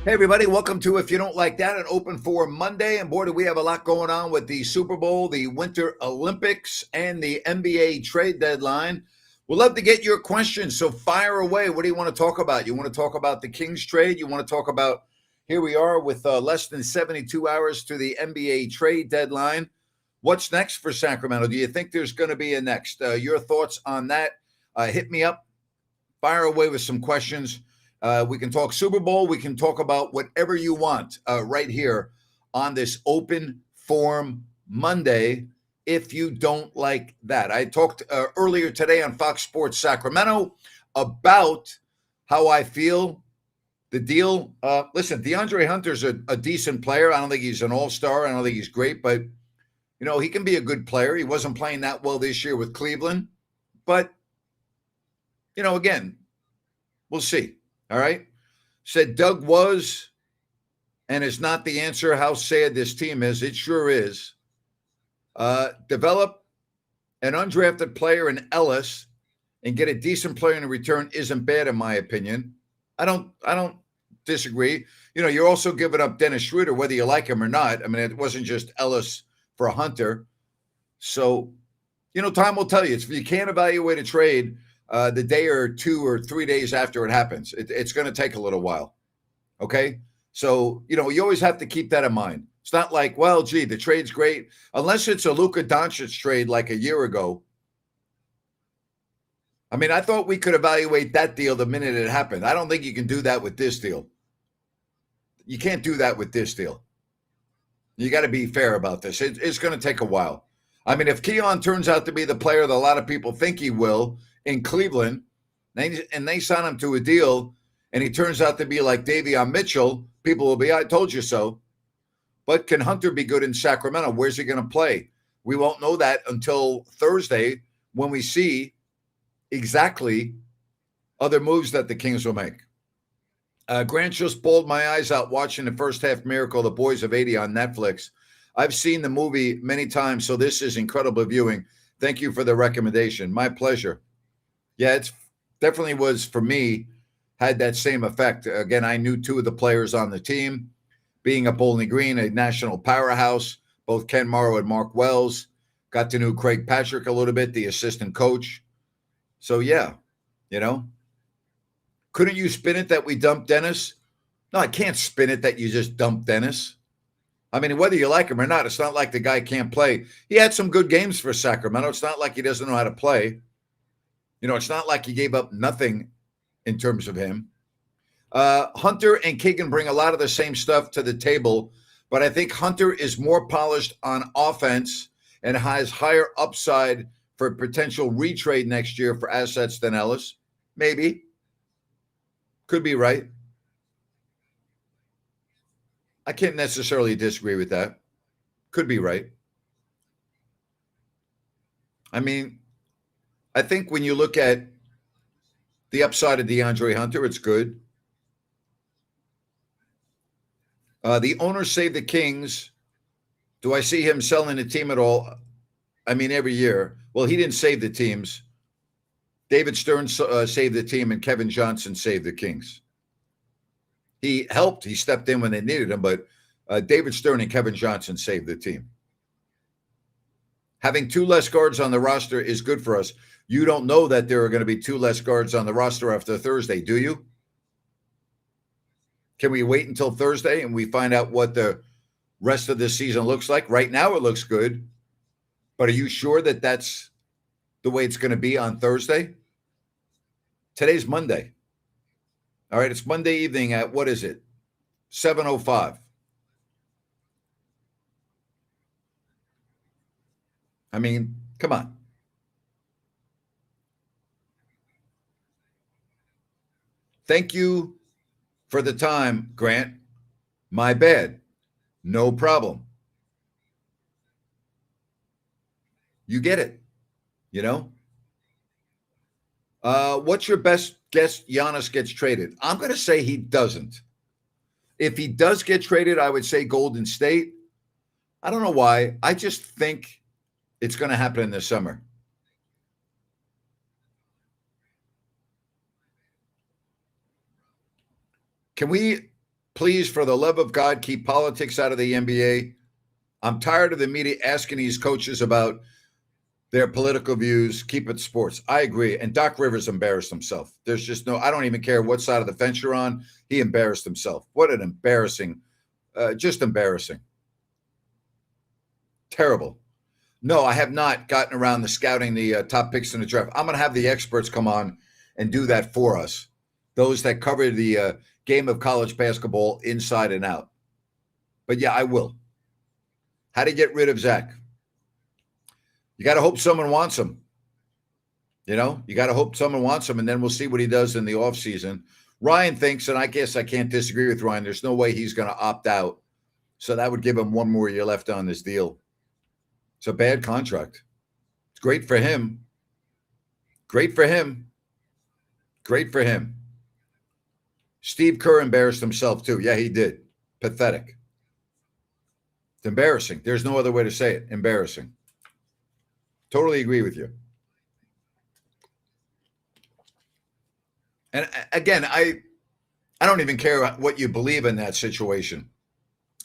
Hey, everybody, welcome to If You Don't Like That, an open forum Monday. And boy, do we have a lot going on with the Super Bowl, the Winter Olympics, and the NBA trade deadline. We'd love to get your questions, so fire away. What do you want to talk about? You want to talk about the Kings trade? You want to talk about here we are with less than 72 hours to the NBA trade deadline. What's next for Sacramento? Do you think there's going to be a next? Your thoughts on that? Hit me up, fire away with some questions. We can talk Super Bowl. We can talk about whatever you want right here on this open forum Monday. If you don't like that, I talked earlier today on Fox Sports Sacramento about how I feel the deal. Listen, DeAndre Hunter's a decent player. I don't think he's an all-star. I don't think he's great, but he can be a good player. He wasn't playing that well this year with Cleveland, but again, we'll see. All right. Said Doug was and is not the answer. How sad this team is. It sure is. Develop an undrafted player in Ellis and get a decent player in return isn't bad, in my opinion. I don't disagree. You're also giving up Dennis Schroeder, whether you like him or not. I mean, it wasn't just Ellis for a Hunter. So, time will tell you. You can't evaluate a trade the day or 2 or 3 days after it happens. It's going to take a little while. Okay. So, you always have to keep that in mind. It's not like, well, gee, the trade's great. Unless it's a Luka Doncic trade like a year ago. I mean, I thought we could evaluate that deal the minute it happened. I don't think you can do that with this deal. You can't do that with this deal. You got to be fair about this. It's going to take a while. I mean, if Keon turns out to be the player that a lot of people think he will in Cleveland, and they sign him to a deal, and he turns out to be like Davion Mitchell, people will be, I told you so. But can Hunter be good in Sacramento? Where's he going to play? We won't know that until Thursday when we see exactly other moves that the Kings will make. Grant just bawled my eyes out watching the first half Miracle, The Boys of 80 on Netflix. I've seen the movie many times, so this is incredible viewing. Thank you for the recommendation. My pleasure. Yeah, it's definitely was for me, had that same effect. Again, I knew two of the players on the team. Being at Bowling Green, a national powerhouse, both Ken Morrow and Mark Wells. Got to know Craig Patrick a little bit, the assistant coach. So, yeah, Couldn't you spin it that we dumped Dennis? No, I can't spin it that you just dumped Dennis. I mean, whether you like him or not, it's not like the guy can't play. He had some good games for Sacramento. It's not like he doesn't know how to play. It's not like he gave up nothing in terms of him. Hunter and Keegan bring a lot of the same stuff to the table, but I think Hunter is more polished on offense and has higher upside for potential retrade next year for assets than Ellis. Maybe. Could be right. I can't necessarily disagree with that. Could be right. I mean, I think when you look at the upside of DeAndre Hunter, it's good. The owner saved the Kings. Do I see him selling the team at all? I mean, every year. Well, he didn't save the teams. David Stern saved the team, and Kevin Johnson saved the Kings. He helped. He stepped in when they needed him, but David Stern and Kevin Johnson saved the team. Having two less guards on the roster is good for us. You don't know that there are going to be two less guards on the roster after Thursday, do you? Can we wait until Thursday and we find out what the rest of this season looks like? Right now it looks good, but are you sure that that's the way it's going to be on Thursday? Today's Monday. All right, it's Monday evening at, what is it? 7:05. I mean, come on. Thank you for the time, Grant. My bad. No problem. You get it, What's your best guess Giannis gets traded? I'm going to say he doesn't. If he does get traded, I would say Golden State. I don't know why. I just think it's going to happen in the summer. Can we Please, for the love of God, keep politics out of the NBA. I'm tired of the media asking these coaches about their political views. Keep it sports. I agree. And Doc Rivers embarrassed himself. There's just no, I don't even care what side of the fence you're on. He embarrassed himself. What an embarrassing, just embarrassing. Terrible. No, I have not gotten around to scouting the top picks in the draft. I'm going to have the experts come on and do that for us. Those that cover the game of college basketball inside and out. But yeah, I will. How to get rid of Zach? You got to hope someone wants him. You got to hope someone wants him, and then we'll see what he does in the offseason. Ryan thinks, and I guess I can't disagree with Ryan, there's no way he's going to opt out. So that would give him one more year left on this deal. It's a bad contract. It's great for him. Great for him. Great for him. Steve Kerr embarrassed himself too. Yeah, he did. Pathetic. It's embarrassing. There's no other way to say it. Embarrassing. Totally agree with you. And again, I don't even care what you believe in that situation.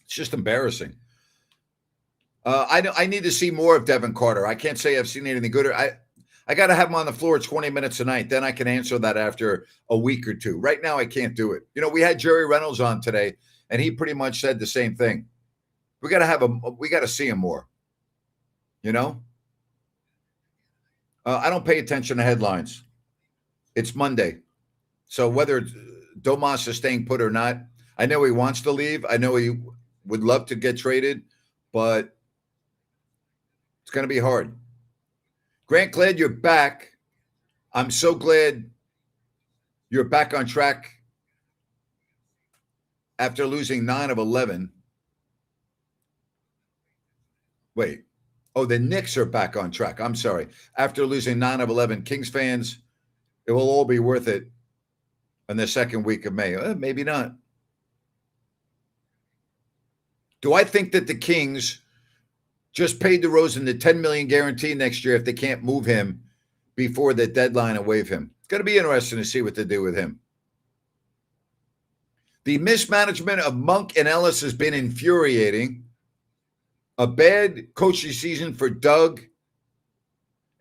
It's just embarrassing. I need to see more of Devin Carter. I can't say I've seen anything good. I got to have him on the floor 20 minutes a night. Then I can answer that after a week or two. Right now, I can't do it. We had Jerry Reynolds on today, and he pretty much said the same thing. We got to have him. We got to see him more. I don't pay attention to headlines. It's Monday. So whether Domas is staying put or not, I know he wants to leave. I know he would love to get traded, but it's going to be hard. Grant, glad you're back. I'm so glad you're back on track after losing 9 of 11. Wait. Oh, the Knicks are back on track. I'm sorry. After losing 9 of 11, Kings fans, it will all be worth it in the second week of May. Maybe not. Do I think that the Kings just paid DeRozan the $10 million guarantee next year if they can't move him before the deadline and waive him? It's going to be interesting to see what they do with him. The mismanagement of Monk and Ellis has been infuriating. A bad coaching season for Doug,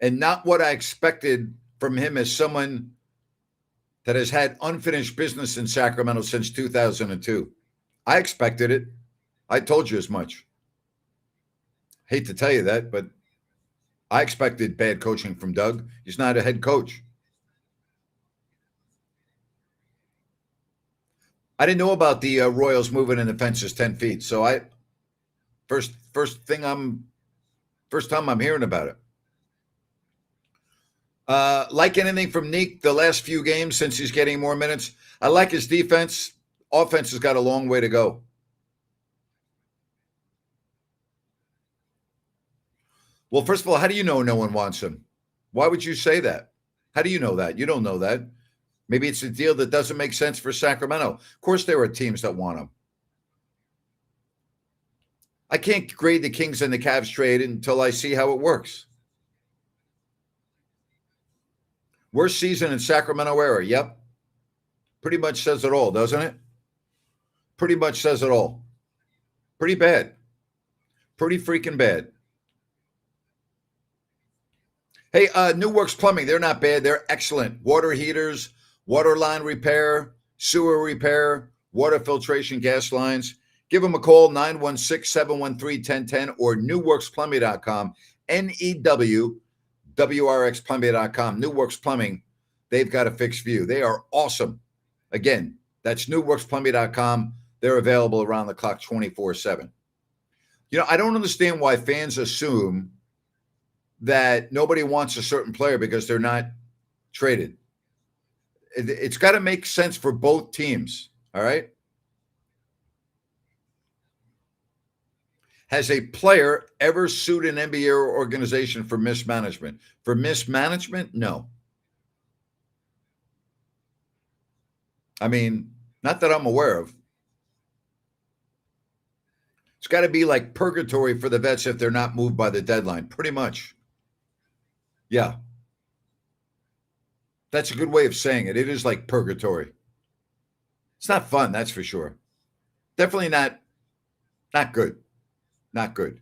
and not what I expected from him as someone that has had unfinished business in Sacramento since 2002. I expected it. I told you as much. Hate to tell you that, but I expected bad coaching from Doug. He's not a head coach. I didn't know about the Royals moving in the fences 10 feet. So first time I'm hearing about it. Like anything from Neek the last few games since he's getting more minutes? I like his defense. Offense has got a long way to go. Well, first of all, how do you know no one wants him? Why would you say that? How do you know that? You don't know that. Maybe it's a deal that doesn't make sense for Sacramento. Of course, there are teams that want him. I can't grade the Kings and the Cavs trade until I see how it works. Worst season in Sacramento era. Yep. Pretty much says it all, doesn't it? Pretty much says it all. Pretty bad. Pretty freaking bad. Hey, New Works Plumbing, they're not bad. They're excellent. Water heaters, water line repair, sewer repair, water filtration, gas lines. Give them a call, 916-713-1010 or newworksplumbing.com, NEWWRXplumbing.com. New Works Plumbing, they've got a fixed view. They are awesome. Again, that's newworksplumbing.com. They're available around the clock 24/7. I don't understand why fans assume that nobody wants a certain player because they're not traded. It's got to make sense for both teams, all right? Has a player ever sued an NBA organization for mismanagement? For mismanagement, no. I mean, not that I'm aware of. It's got to be like purgatory for the vets if they're not moved by the deadline, pretty much. Yeah. That's a good way of saying it. It is like purgatory. It's not fun, that's for sure. Definitely not good. Not good.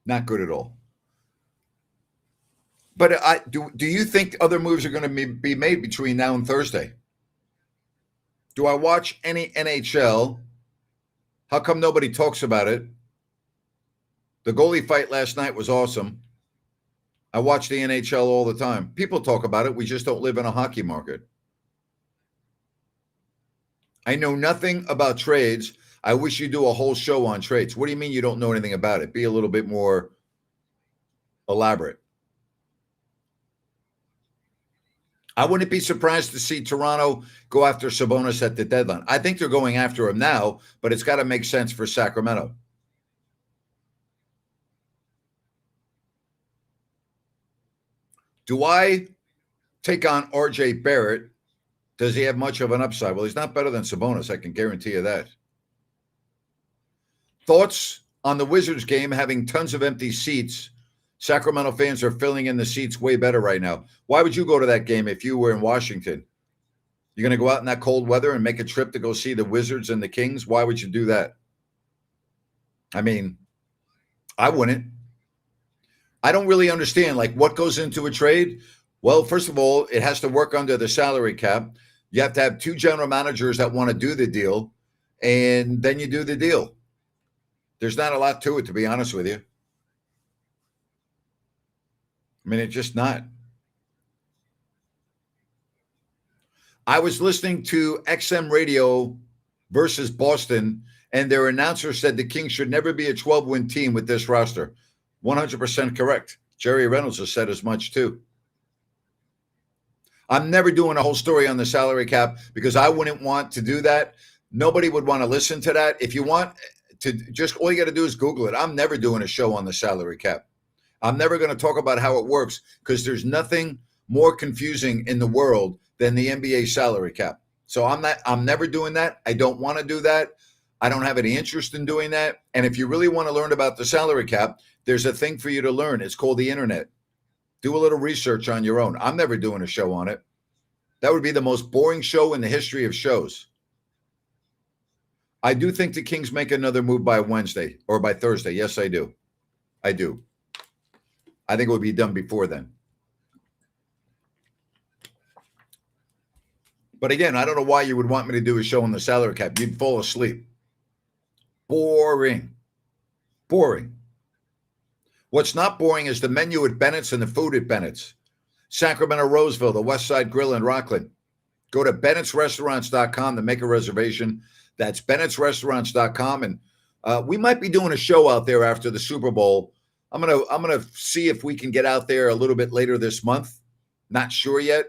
Not good at all. But do you think other moves are going to be made between now and Thursday? Do I watch any NHL? How come nobody talks about it? The goalie fight last night was awesome. I watch the NHL all the time. People talk about it. We just don't live in a hockey market. I know nothing about trades. I wish you do a whole show on trades. What do you mean you don't know anything about it? Be a little bit more elaborate. I wouldn't be surprised to see Toronto go after Sabonis at the deadline. I think they're going after him now, but it's got to make sense for Sacramento. Do I take on RJ Barrett? Does he have much of an upside? Well, he's not better than Sabonis. I can guarantee you that. Thoughts on the Wizards game having tons of empty seats? Sacramento fans are filling in the seats way better right now. Why would you go to that game if you were in Washington? You're going to go out in that cold weather and make a trip to go see the Wizards and the Kings? Why would you do that? I mean, I wouldn't. I don't really understand, like, what goes into a trade. Well, first of all, it has to work under the salary cap. You have to have two general managers that want to do the deal, and then you do the deal. There's not a lot to it, to be honest with you. I mean, it's just not. I was listening to XM Radio versus Boston, and their announcer said the Kings should never be a 12-win team with this roster. 100% correct. Jerry Reynolds has said as much, too. I'm never doing a whole story on the salary cap because I wouldn't want to do that. Nobody would want to listen to that. If you want to, just all you got to do is Google it. I'm never doing a show on the salary cap. I'm never going to talk about how it works because there's nothing more confusing in the world than the NBA salary cap. So I'm never doing that. I don't want to do that. I don't have any interest in doing that. And if you really want to learn about the salary cap, there's a thing for you to learn. It's called the internet. Do a little research on your own. I'm never doing a show on it. That would be the most boring show in the history of shows. I do think the Kings make another move by Wednesday or by Thursday. Yes, I do. I do. I think it would be done before then. But again, I don't know why you would want me to do a show on the salary cap. You'd fall asleep. Boring. Boring. What's not boring is the menu at Bennett's and the food at Bennett's. Sacramento, Roseville, the West Side Grill in Rockland. Go to bennettsrestaurants.com to make a reservation. That's bennettsrestaurants.com. And we might be doing a show out there after the Super Bowl. I'm gonna see if we can get out there a little bit later this month. Not sure yet.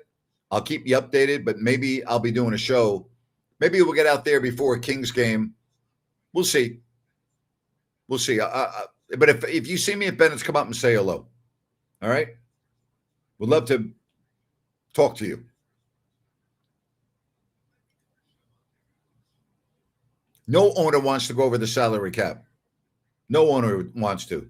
I'll keep you updated, but maybe I'll be doing a show. Maybe we'll get out there before a Kings game. We'll see. We'll see. But if you see me at Bennett's, come up and say hello. All right? Would love to talk to you. No owner wants to go over the salary cap. No owner wants to.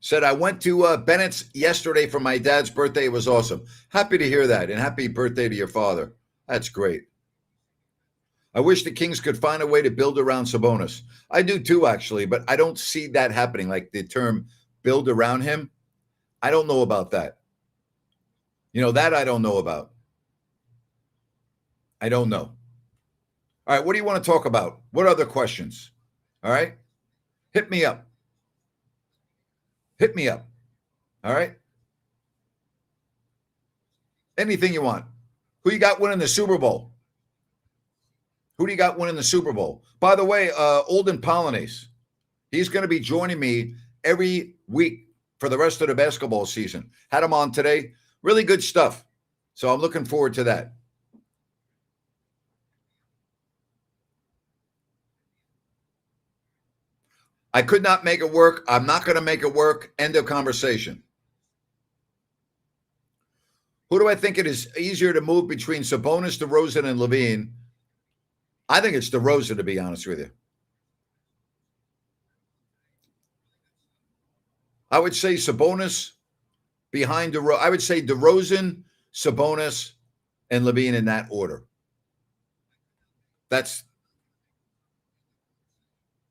Said, I went to Bennett's yesterday for my dad's birthday. It was awesome. Happy to hear that. And happy birthday to your father. That's great. I wish the Kings could find a way to build around Sabonis. I do too, actually, but I don't see that happening. Like the term build around him. I don't know about that. That I don't know about. I don't know. All right, what do you want to talk about? What other questions? All right? Hit me up. Hit me up. All right? Anything you want. Who you got winning the Super Bowl? Who do you got winning the Super Bowl? By the way, Olden Polynice, he's going to be joining me every week for the rest of the basketball season. Had him on today. Really good stuff. So I'm looking forward to that. I could not make it work. I'm not going to make it work. End of conversation. Who do I think it is easier to move between Sabonis, DeRozan, and LaVine? I think it's DeRozan, to be honest with you. I would say Sabonis behind DeRozan. I would say DeRozan, Sabonis, and LaVine in that order. That's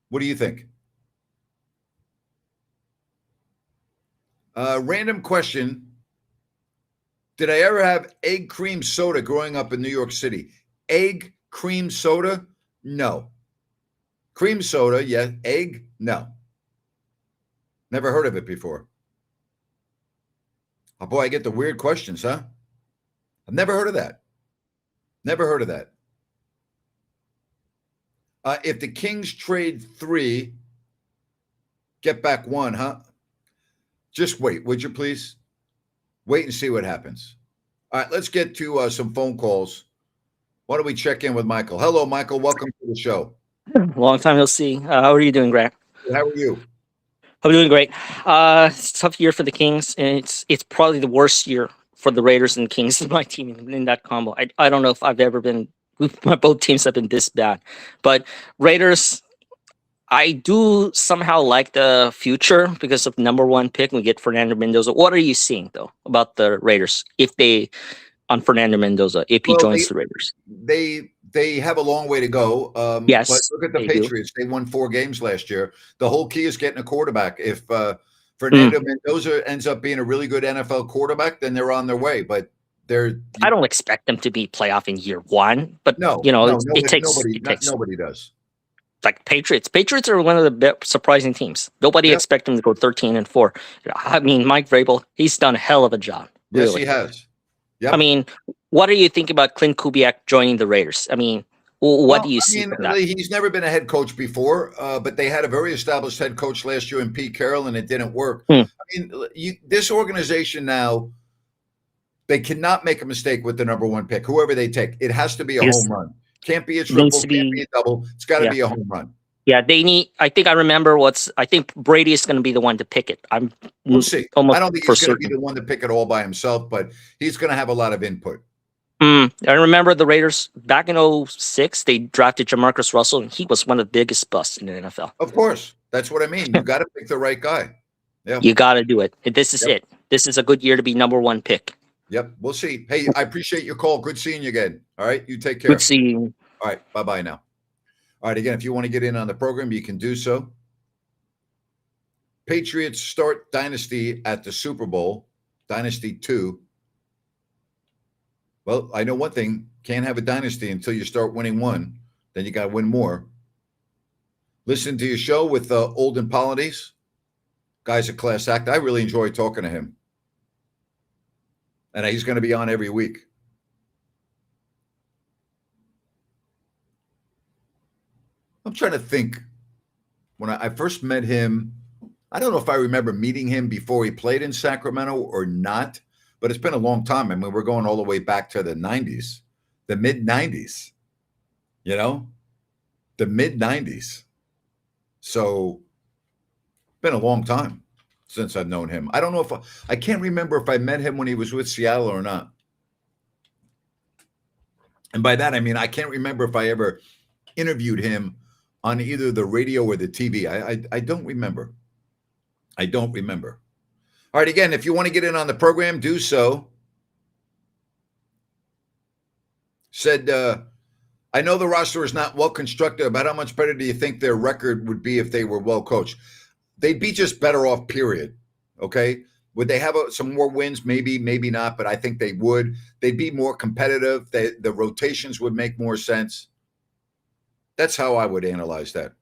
what do you think? Random question. Did I ever have egg cream soda growing up in New York City? Egg cream soda? No. Cream soda, yes. Egg? No. Never heard of it before. Oh boy, I get the weird questions, huh? I've never heard of that. Never heard of that. If the Kings trade 3, get back 1, huh? Just wait, would you please? Wait and see what happens. All right, let's get to some phone calls. Why don't we check in with Michael? Hello, Michael. Welcome to the show. Long time no see. How are you doing, Greg? How are you? I'm doing great. It's a tough year for the Kings, and it's probably the worst year for the Raiders and Kings in my team in that combo. I don't know if I've ever been. My both teams have been this bad, but Raiders. I do somehow like the future because of #1 pick. We get Fernando Mendoza. What are you seeing though about the Raiders if they on Fernando Mendoza if he Well, joins the Raiders? they have a long way to go. But Yes, look at the they do. Patriots. They won 4 games last year. The whole key is getting a quarterback. If Mm. Fernando Mendoza ends up being a really good NFL quarterback, then they're on their way. But they're I don't expect them to be playoff in year one, but no, no, it nobody, takes nobody, it not takes nobody does. like Patriots. Patriots are one of the surprising teams. Nobody Yep. expect them to go 13-4. I mean, Mike Vrabel, he's done a hell of a job. Yes, he Really. has. I Yep. mean, what do you think about Clint Kubiak joining the Raiders? I mean, what do Well, you I see mean, from that? he's never been a head coach before, but they had a very established head coach last year in Pete Carroll, and it didn't work. Hmm. I mean, this organization now, they cannot make a mistake with the #1 pick, whoever they take. It has to be a Because home run. Can't be a it needs triple, to can't be be, a double. It's got to yeah. be a home run. Yeah, they need. I think I remember I think Brady is going to be the one to pick it. I'm We'll see. I almost don't think for he's going to be certain. the one to pick it all by himself, but he's going to have a lot of input. I remember the Raiders back in '06. They drafted Jamarcus Russell, and he was one of the biggest busts in the NFL. Of course. That's what I mean. You got to pick the right guy. Yeah. You got to do it. This is Yep. it. This is a good year to be #1 pick. Yep. We'll see. Hey, I appreciate your call. Good seeing you again. All right. You take Good care. seeing. All right. Bye-bye now. All right. Again, if you want to get in on the program, you can do so. Patriots start dynasty at the Super Bowl, Dynasty 2. Well, I know one thing. Can't have a dynasty until you start winning one. Then you got to win more. Listen to your show with Olden Polides. Guy's a class act. I really enjoy talking to him. And he's going to be on every week. I'm trying to think. When I first met him, I don't know if I remember meeting him before he played in Sacramento or not, but it's been a long time. I mean, we're going all the way back to the 90s, the mid 90s, the mid 90s. So, been a long time since I've known him. I don't know if I can't remember if I met him when he was with Seattle or not. And by that, I mean, I can't remember if I ever interviewed him on either the radio or the TV. I don't remember. I don't remember. All right, again, if you want to get in on the program, do so. Said, I know the roster is not well constructed, but how much better do you think their record would be if they were well coached? They'd be just better off, period. Okay? Would they have some more wins? Maybe, maybe not, but I think they would. They'd be more competitive. The rotations would make more sense. That's how I would analyze that.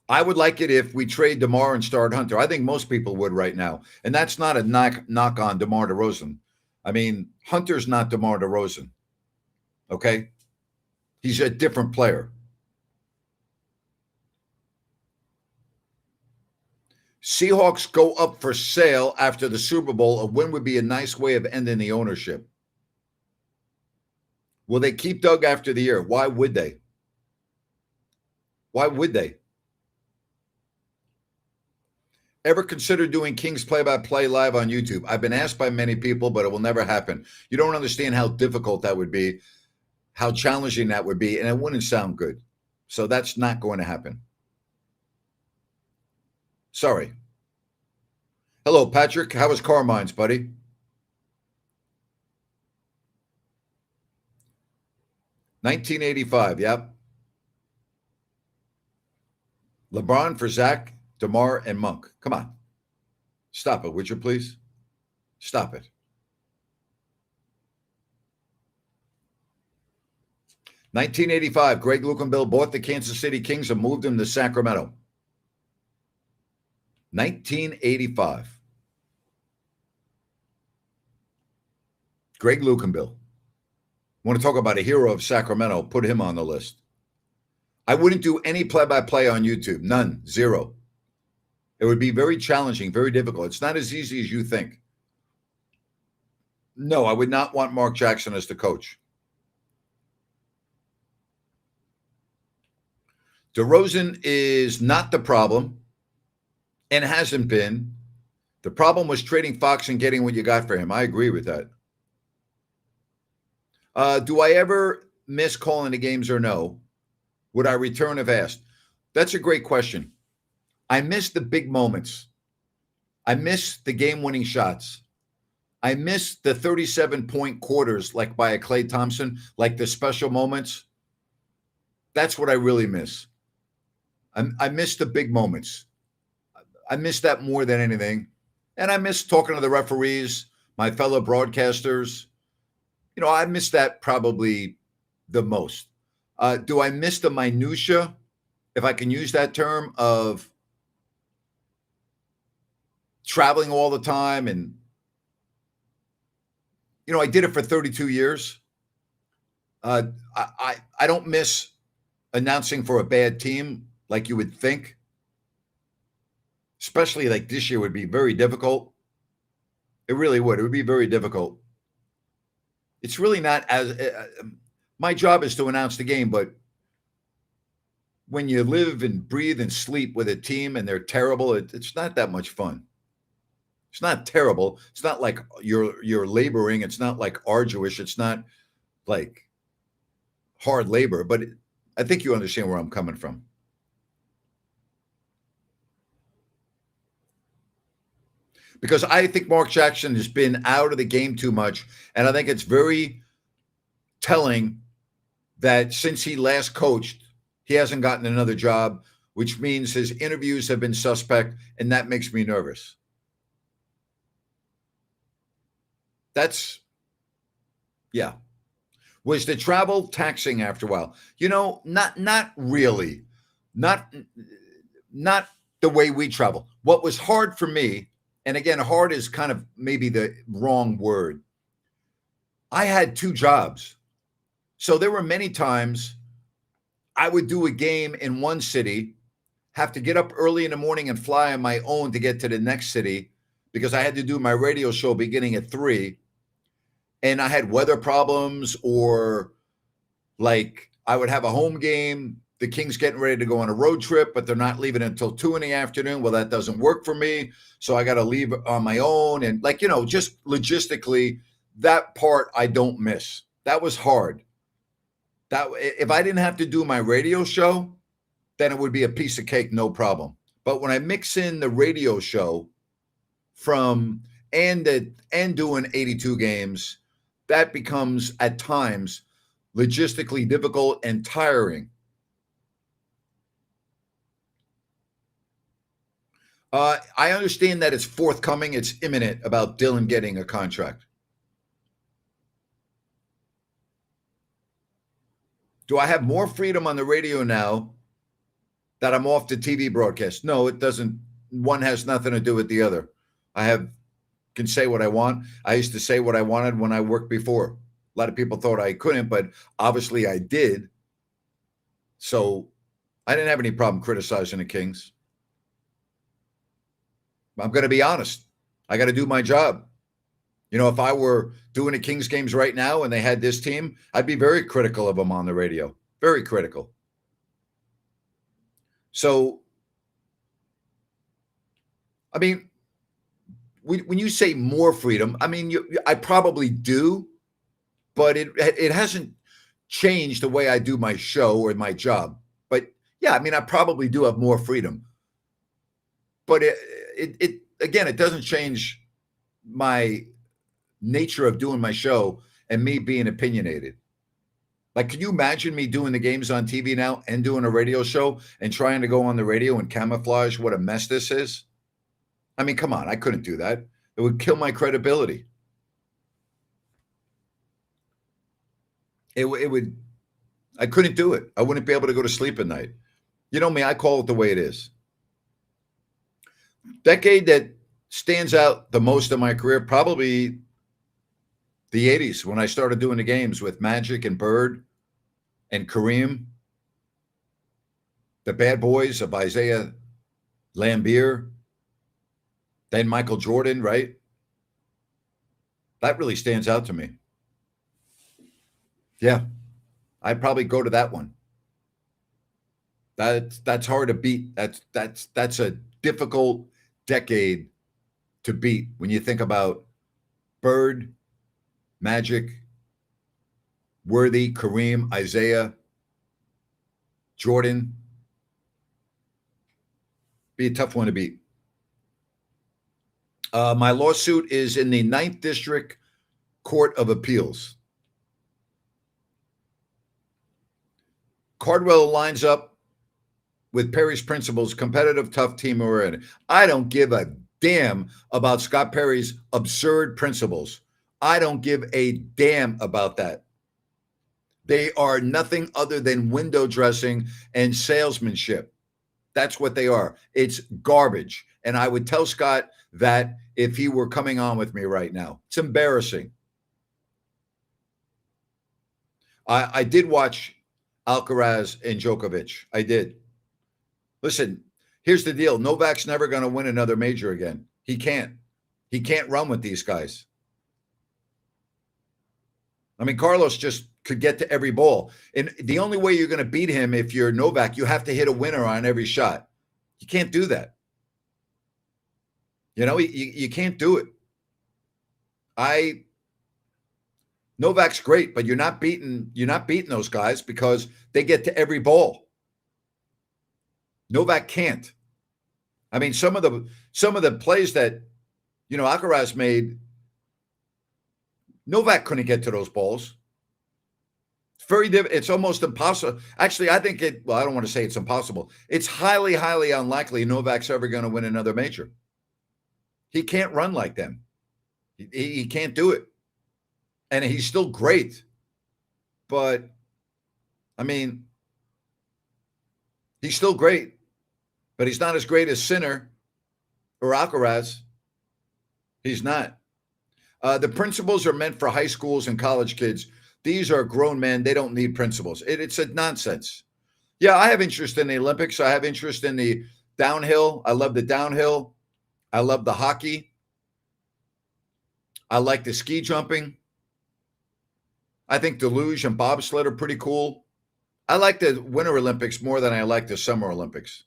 I would like it if we trade DeMar and start Hunter. I think most people would right now. And that's not a knock on DeMar DeRozan. I mean, Hunter's not DeMar DeRozan. Okay? He's a different player. Seahawks go up for sale after the Super Bowl. A win would be a nice way of ending the ownership. Will they keep Doug after the year? Why would they? Why would they? Ever consider doing Kings play-by-play live on YouTube? I've been asked by many people, but it will never happen. You don't understand how difficult that would be, how challenging that would be, and it wouldn't sound good. So that's not going to happen. Sorry. Hello, Patrick. How was Carmine's, buddy? 1985, yep. LeBron for Zach, DeMar, and Monk. Come on. Stop it, would you please? Stop it. 1985, Greg Lukenbill bought the Kansas City Kings and moved them to Sacramento. 1985. Greg Lukenbill. Want to talk about a hero of Sacramento? Put him on the list. I wouldn't do any play-by-play on YouTube. None. Zero. It would be very challenging, very difficult. It's not as easy as you think. No, I would not want Mark Jackson as the coach. DeRozan is not the problem and hasn't been. The problem was trading Fox and getting what you got for him. I agree with that. Do I ever miss calling the games or no? Would I return if asked? That's a great question. I miss the big moments. I miss the game-winning shots. I miss the 37-point quarters like by a Klay Thompson, like the special moments. That's what I really miss. I miss the big moments. I miss that more than anything. And I miss talking to the referees, my fellow broadcasters. You know, I miss that probably the most. Do I miss the minutia, if I can use that term, of traveling all the time? And, you know, I did it for 32 years. I don't miss announcing for a bad team like you would think. Especially like this year would be very difficult. It really would. It would be very difficult. It's really not as my job is to announce the game, but when you live and breathe and sleep with a team and they're terrible, it's not that much fun. It's not terrible. It's not like you're laboring. It's not like arduous. It's not like hard labor, but I think you understand where I'm coming from. Because I think Mark Jackson has been out of the game too much. And I think it's very telling that since he last coached, he hasn't gotten another job, which means his interviews have been suspect, and that makes me nervous. Yeah. Was the travel taxing after a while? You know, not really. Not the way we travel. What was hard for me, and again, hard is kind of maybe the wrong word. I had two jobs. So there were many times I would do a game in one city, have to get up early in the morning and fly on my own to get to the next city because I had to do my radio show beginning at 3. And I had weather problems, or like I would have a home game. The Kings getting ready to go on a road trip, but they're not leaving until 2 in the afternoon. Well, that doesn't work for me. So I got to leave on my own. And like, you know, just logistically, that part I don't miss. That was hard. That if I didn't have to do my radio show, then it would be a piece of cake, no problem. But when I mix in the radio show and doing 82 games, that becomes at times logistically difficult and tiring. I understand that it's forthcoming, it's imminent about Dylan getting a contract. Do I have more freedom on the radio now that I'm off the TV broadcast? No, it doesn't. One has nothing to do with the other. Can say what I want. I used to say what I wanted when I worked before. A lot of people thought I couldn't, but obviously I did. So I didn't have any problem criticizing the Kings. I'm going to be honest. I got to do my job. You know, if I were doing the Kings games right now and they had this team, I'd be very critical of them on the radio. Very critical. So, I mean, when you say more freedom, I mean, I probably do, but it hasn't changed the way I do my show or my job. But yeah, I mean, I probably do have more freedom. But it again, it doesn't change my nature of doing my show and me being opinionated. Like, can you imagine me doing the games on TV now and doing a radio show and trying to go on the radio and camouflage what a mess this is? I mean, come on, I couldn't do that. It would kill my credibility. It would, I couldn't do it. I wouldn't be able to go to sleep at night. You know me, I call it the way it is. Decade that stands out the most in my career, probably the 80s when I started doing the games with Magic and Bird and Kareem, the bad boys of Isaiah Lambier, then Michael Jordan, right? That really stands out to me. Yeah, I'd probably go to that one. That's hard to beat. That's a difficult decade to beat when you think about Bird, Magic, Worthy, Kareem, Isaiah, Jordan. Be a tough one to beat. My lawsuit is in the 9th District Court of Appeals. Cardwell lines up with Perry's principles, competitive, tough team we're in. I don't give a damn about Scott Perry's absurd principles. I don't give a damn about that. They are nothing other than window dressing and salesmanship. That's what they are. It's garbage. And I would tell Scott that if he were coming on with me right now. It's embarrassing. I did watch Alcaraz and Djokovic. I did. Listen, here's the deal. Novak's never going to win another major again. He can't. He can't run with these guys. I mean, Carlos just could get to every ball. And the only way you're going to beat him if you're Novak, you have to hit a winner on every shot. You can't do that. You know, you can't do it. Novak's great, but you're not beating those guys because they get to every ball. Novak can't. I mean, some of the plays that, you know, Alcaraz made, Novak couldn't get to those balls. It's very difficult. It's almost impossible. Actually, I think I don't want to say it's impossible. It's highly, highly unlikely Novak's ever going to win another major. He can't run like them. He can't do it. And he's still great. But, I mean, he's still great. But he's not as great as Sinner or Alcaraz. He's not. The principles are meant for high schools and college kids. These are grown men. They don't need principles. It's a nonsense. Yeah, I have interest in the Olympics. I have interest in the downhill. I love the downhill. I love the hockey. I like the ski jumping. I think the luge and bobsled are pretty cool. I like the Winter Olympics more than I like the Summer Olympics.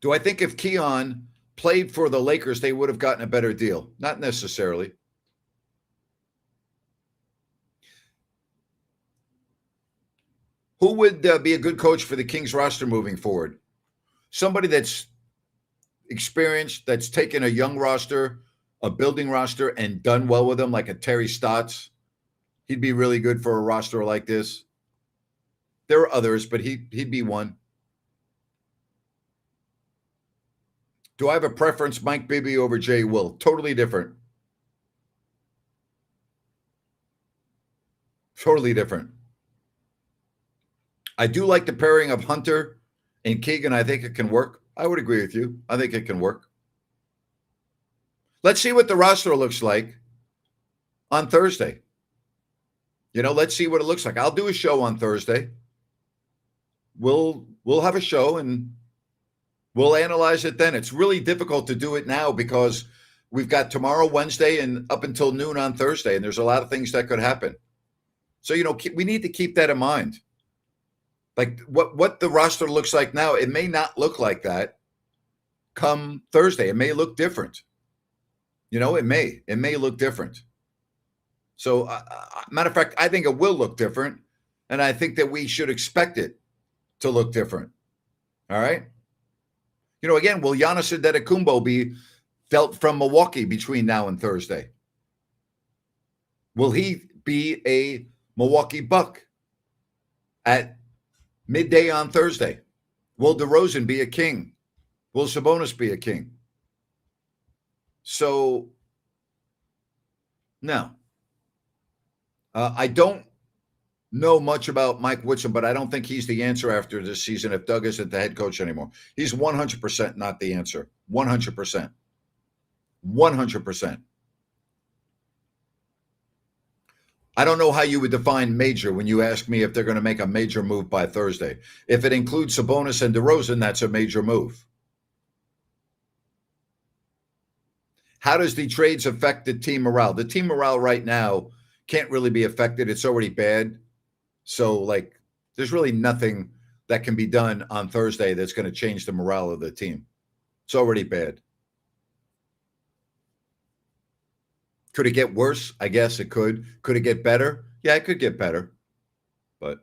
Do I think if Keon played for the Lakers, they would have gotten a better deal? Not necessarily. Who would be a good coach for the Kings roster moving forward? Somebody that's experienced, that's taken a young roster, a building roster, and done well with them, like a Terry Stotts. He'd be really good for a roster like this. There are others, but he'd be one. Do I have a preference, Mike Bibby over Jay Will? Totally different. Totally different. I do like the pairing of Hunter and Keegan. I think it can work. I would agree with you. I think it can work. Let's see what the roster looks like on Thursday. You know, let's see what it looks like. I'll do a show on Thursday. We'll have a show and we'll analyze it then. It's really difficult to do it now because we've got tomorrow, Wednesday, and up until noon on Thursday, and there's a lot of things that could happen. So, you know, we need to keep that in mind. Like what the roster looks like now, it may not look like that come Thursday. It may look different. You know, it may look different. So, matter of fact, I think it will look different, and I think that we should expect it to look different. All right? You know, again, will Giannis Antetokounmpo be dealt from Milwaukee between now and Thursday? Will he be a Milwaukee Buck at midday on Thursday? Will DeRozan be a King? Will Sabonis be a King? So, no. I don't know much about Mike Woodson, but I don't think he's the answer after this season if Doug isn't the head coach anymore. He's 100% not the answer. 100%. 100%. I don't know how you would define major when you ask me if they're going to make a major move by Thursday. If it includes Sabonis and DeRozan, that's a major move. How does the trades affect the team morale? The team morale right now can't really be affected. It's already bad. So, like, there's really nothing that can be done on Thursday that's going to change the morale of the team. It's already bad. Could it get worse? I guess it could. Could it get better? Yeah, it could get better. But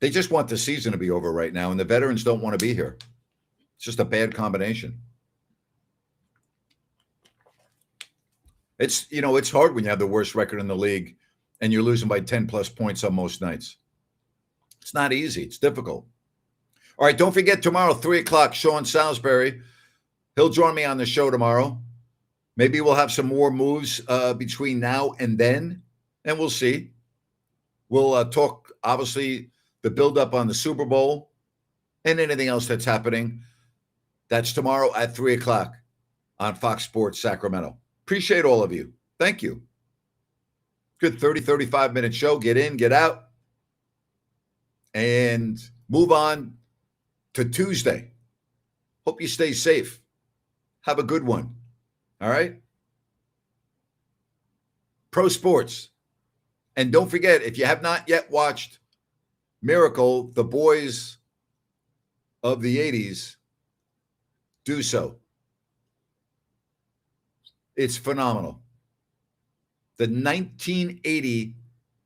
they just want the season to be over right now, and the veterans don't want to be here. It's just a bad combination. It's hard when you have the worst record in the league and you're losing by 10 plus points on most nights. It's not easy. It's difficult. All right, don't forget tomorrow, 3 o'clock, Sean Salisbury. He'll join me on the show tomorrow. Maybe we'll have some more moves between now and then, and we'll see. We'll talk, obviously, the buildup on the Super Bowl and anything else that's happening. That's tomorrow at 3 o'clock on Fox Sports Sacramento. Appreciate all of you. Thank you. Good 30, 35-minute show. Get in, get out, and move on to Tuesday. Hope you stay safe. Have a good one. All right? Pro sports. And don't forget, if you have not yet watched Miracle, The Boys of the 80s, do so. It's phenomenal. The 1980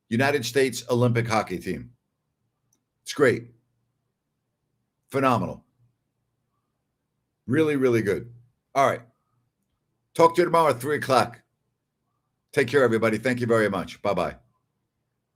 United States Olympic hockey team. It's great. Phenomenal. Really, really good. All right. Talk to you tomorrow at 3 o'clock. Take care, everybody. Thank you very much. Bye-bye.